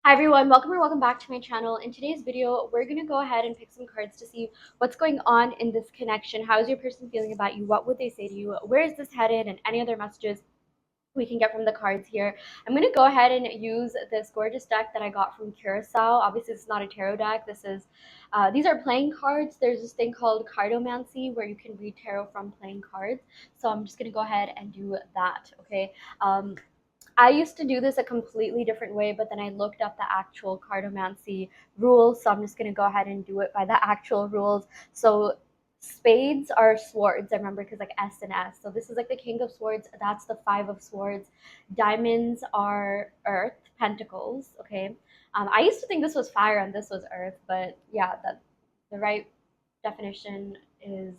Hi everyone, welcome or welcome back to my channel. In today's video, we're going to go ahead and pick some cards to see what's going on in this connection. How is your person feeling about you? What would they say to you? Where is this headed? And any other messages we can get from the cards here. I'm going to go ahead and use this gorgeous deck that I got from Curacao. Obviously, it's not a tarot deck. These are playing cards. There's this thing called cardomancy where you can read tarot from playing cards. So I'm just going to go ahead and do that, okay? I used to do this a completely different way, but then I looked up the actual cardomancy rules, so I'm just going to go ahead and do it by the actual rules. So spades are swords, I remember, because like S and S. So this is like the king of swords, that's the five of swords. Diamonds are earth, pentacles, okay? I used to think this was fire and this was earth, but yeah, the right definition is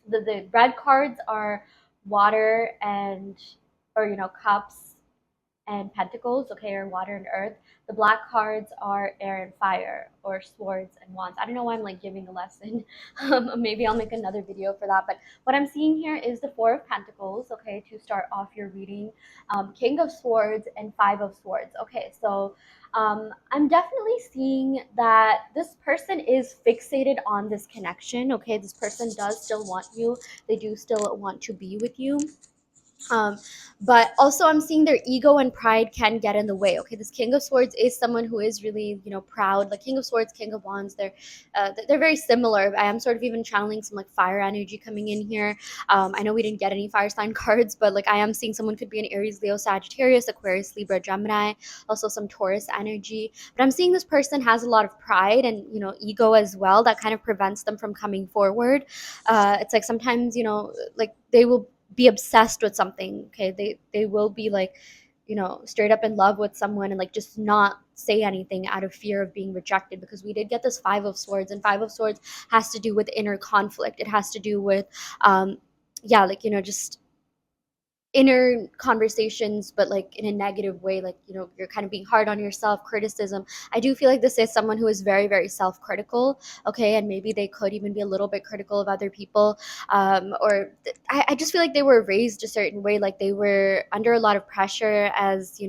the red cards are water and or cups and pentacles, okay, or water and earth. The black cards are air and fire, or swords and wands. I don't know why I'm like giving a lesson. Maybe I'll make another video for that. But what I'm seeing here is the four of pentacles, okay, to start off your reading. King of swords and five of swords. Okay, so I'm definitely seeing that this person is fixated on this connection, okay? This person does still want you. They do still want to be with you. um but also I'm seeing their ego and pride can get in the way. Okay, this king of swords is someone who is really proud, like king of swords, king of wands. They're very similar. I am sort of even channeling some like fire energy coming in here. I know we didn't get any fire sign cards, but like I am seeing someone could be an Aries, Leo, Sagittarius, Aquarius, Libra, Gemini, also some Taurus energy. But I'm seeing this person has a lot of pride and ego as well that kind of prevents them from coming forward. It's like sometimes like they will be obsessed with something. Okay, they will be like straight up in love with someone and like just not say anything out of fear of being rejected, because we did get this five of swords, and five of swords has to do with inner conflict. It has to do with yeah, like just inner conversations, but like in a negative way, like you're kind of being hard on yourself, criticism. I do feel like this is someone who is very, very self-critical, okay, and maybe they could even be a little bit critical of other people. I just feel like they were raised a certain way, like they were under a lot of pressure as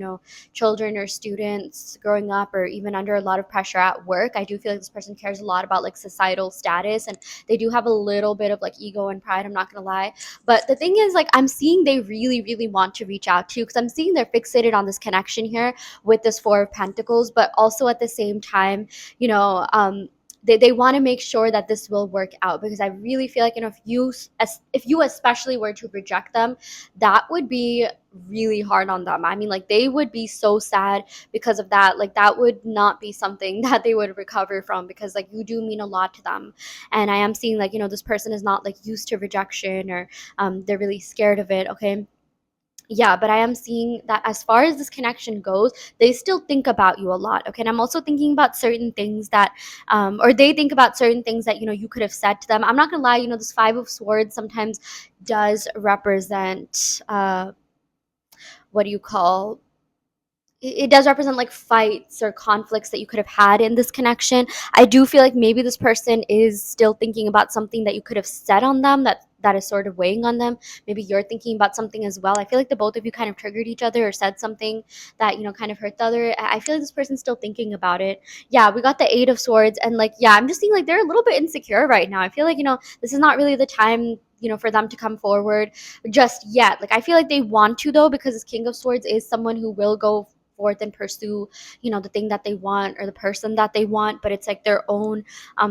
children or students growing up, or even under a lot of pressure at work. I do feel like this person cares a lot about like societal status, and they do have a little bit of like ego and pride, I'm not gonna lie. But the thing is, like, I'm seeing they really, really want to reach out to you, because I'm seeing they're fixated on this connection here with this four of pentacles, but also at the same time, you know, um, they want to make sure that this will work out, because I really feel like if you especially were to reject them, that would be really hard on them. I mean, like, they would be so sad because of that. Like, that would not be something that they would recover from, because like you do mean a lot to them. And I am seeing like this person is not like used to rejection, or they're really scared of it, okay? Yeah, but I am seeing that as far as this connection goes, they still think about you a lot, okay? And I'm also thinking about certain things that or they think about certain things that you could have said to them. I'm not gonna lie, this five of swords sometimes does represent what do you call it does represent like fights or conflicts that you could have had in this connection. I do feel like maybe this person is still thinking about something that you could have said on them, that is sort of weighing on them. Maybe you're thinking about something as well. I feel like the both of you kind of triggered each other or said something that kind of hurt the other. I feel like this person's still thinking about it. Yeah, we got the eight of swords, and like, yeah, I'm just seeing like they're a little bit insecure right now. I feel like this is not really the time for them to come forward just yet. Like, I feel like they want to, though, because this king of swords is someone who will go forth and pursue the thing that they want or the person that they want, but it's like their own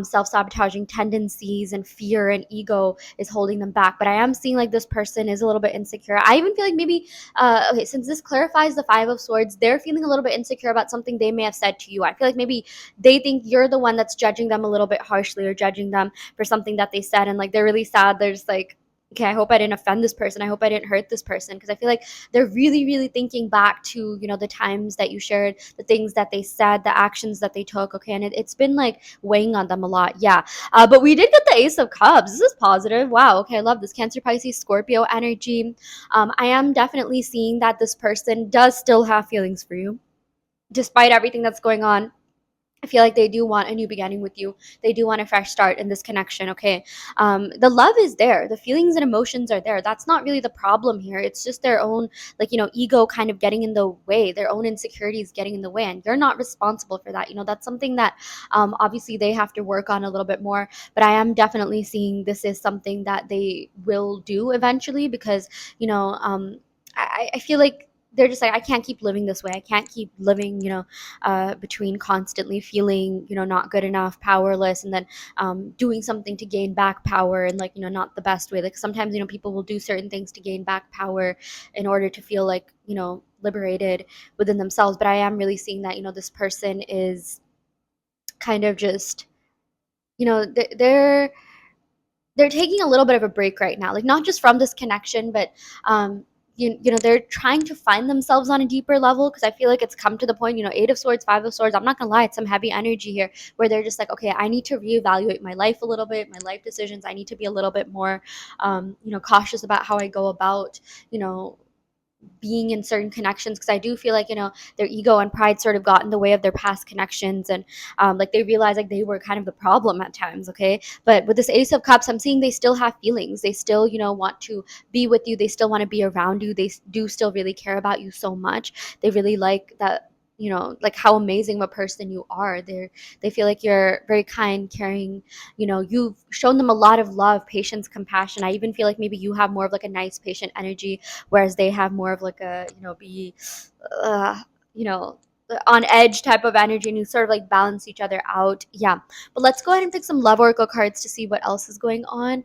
self-sabotaging tendencies and fear and ego is holding them back. But I am seeing like this person is a little bit insecure. I even feel like maybe okay, since this clarifies the five of swords, they're feeling a little bit insecure about something they may have said to you. I feel like maybe they think you're the one that's judging them a little bit harshly, or judging them for something that they said, and like they're really sad. They're just like, okay, I hope I didn't offend this person. I hope I didn't hurt this person. Because I feel like they're really, really thinking back to the times that you shared, the things that they said, the actions that they took, okay? And it's been like weighing on them a lot. Yeah. But we did get the ace of cups. This is positive. Wow. Okay, I love this. Cancer, Pisces, Scorpio energy. I am definitely seeing that this person does still have feelings for you despite everything that's going on. I feel like they do want a new beginning with you. They do want a fresh start in this connection. Okay. The love is there. The feelings and emotions are there. That's not really the problem here. It's just their own, like, ego kind of getting in the way, their own insecurities getting in the way. And you're not responsible for that. That's something that obviously they have to work on a little bit more. But I am definitely seeing this is something that they will do eventually because, I feel like they're just like, I can't keep living this way. I can't keep living, between constantly feeling, not good enough, powerless, and then doing something to gain back power and, like, not the best way. Like sometimes, people will do certain things to gain back power in order to feel like, liberated within themselves. But I am really seeing that, this person is kind of just, they're taking a little bit of a break right now, like not just from this connection, but they're trying to find themselves on a deeper level, because I feel like it's come to the point, 8 of Swords, 5 of Swords, I'm not gonna lie, it's some heavy energy here where they're just like, okay, I need to reevaluate my life a little bit, my life decisions. I need to be a little bit more cautious about how I go about you know being in certain connections, because I do feel like, their ego and pride sort of got in the way of their past connections, and like they realized like they were kind of the problem at times. Okay, but with this Ace of Cups, I'm seeing they still have feelings. They still, want to be with you. They still want to be around you. They do still really care about you so much. They really like that, like how amazing of a person you are. They feel like you're very kind, caring. You've shown them a lot of love, patience, compassion. I even feel like maybe you have more of like a nice, patient energy, whereas they have more of like a, be uh, you know on edge type of energy, and you sort of like balance each other out. Yeah, but let's go ahead and pick some love oracle cards to see what else is going on.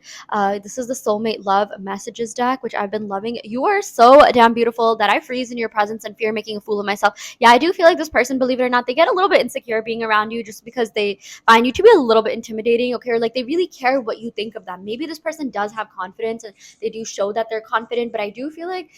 This is the soulmate love messages deck, which I've been loving. You are so damn beautiful that I freeze in your presence and fear making a fool of myself. Yeah, I do feel like this person, believe it or not, they get a little bit insecure being around you just because they find you to be a little bit intimidating. Okay, or like they really care what you think of them. Maybe this person does have confidence and they do show that they're confident, but I do feel like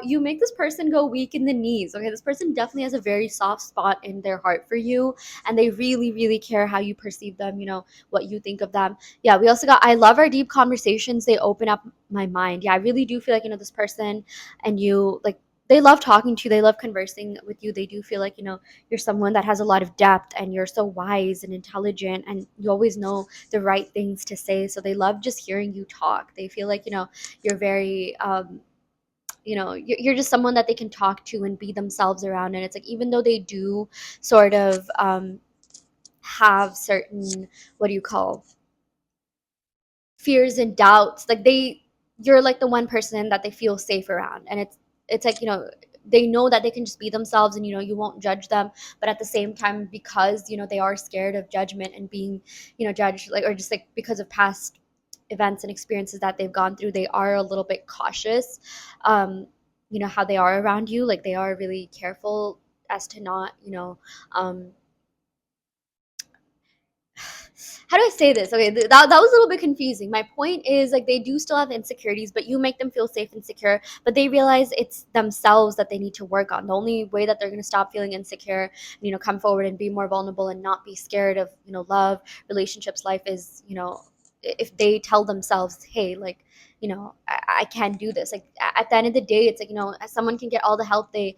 you make this person go weak in the knees. Okay, this person definitely has a very soft spot in their heart for you, and they really, really care how you perceive them, what you think of them. Yeah, we also got, I love our deep conversations. They open up my mind. Yeah, I really do feel like, this person and you, like, they love talking to you. They love conversing with you. They do feel like, you're someone that has a lot of depth, and you're so wise and intelligent, and you always know the right things to say. So they love just hearing you talk. They feel like, you're very, you're just someone that they can talk to and be themselves around. And it's like, even though they do sort of have certain, what do you call, fears and doubts, like you're like the one person that they feel safe around. And it's like, they know that they can just be themselves, and you won't judge them. But at the same time, because they are scared of judgment and being judged, like, or just like because of past events and experiences that they've gone through, they are a little bit cautious, how they are around you. Like they are really careful as to not, um how do I say this? Okay, that was a little bit confusing. My point is, like, they do still have insecurities, but you make them feel safe and secure. But they realize it's themselves that they need to work on. The only way that they're going to stop feeling insecure, come forward and be more vulnerable and not be scared of, love, relationships, life, is, if they tell themselves, hey, like, I can't do this. Like at the end of the day, it's like, someone can get all the help they,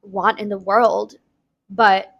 want in the world, but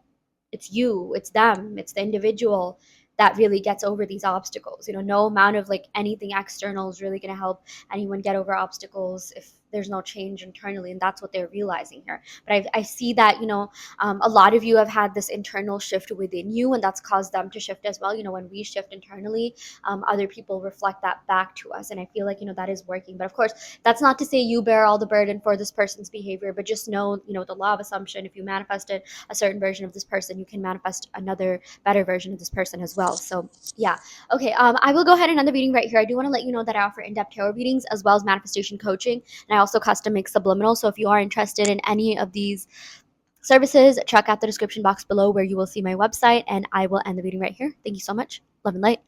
it's you, it's them, it's the individual that really gets over these obstacles. No amount of like anything external is really going to help anyone get over obstacles if there's no change internally. And that's what they're realizing here. But I see that, a lot of you have had this internal shift within you, and that's caused them to shift as well. When we shift internally, other people reflect that back to us. And I feel like, that is working. But of course, that's not to say you bear all the burden for this person's behavior, but just know, the law of assumption. If you manifested a certain version of this person, you can manifest another better version of this person as well. So yeah. Okay, I will go ahead and end the reading right here. I do want to let you know that I offer in-depth tarot readings as well as manifestation coaching, and I also custom make subliminal. So if you are interested in any of these services, check out the description box below where you will see my website, and I will end the reading right here. Thank you so much. Love and light.